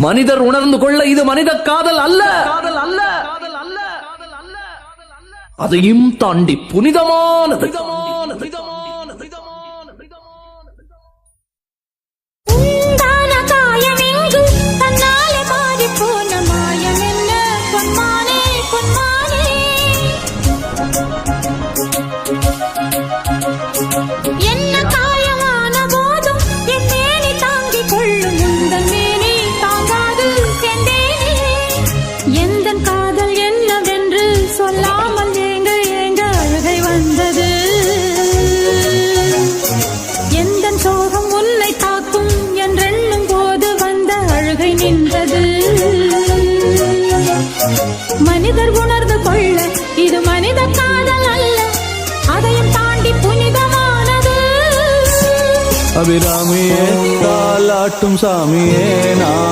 மனிதர் உணர்ந்து கொள்ள இது மனித காதல் அல்ல, அதையும் தாண்டி புனிதமானது. மனிதர் உணர்ந்து கொள்ள இது மனித காதல் அல்ல, அதையும் தாண்டி புனிதமானது. அபிராமியே தாலாட்டும் சாமியே நான்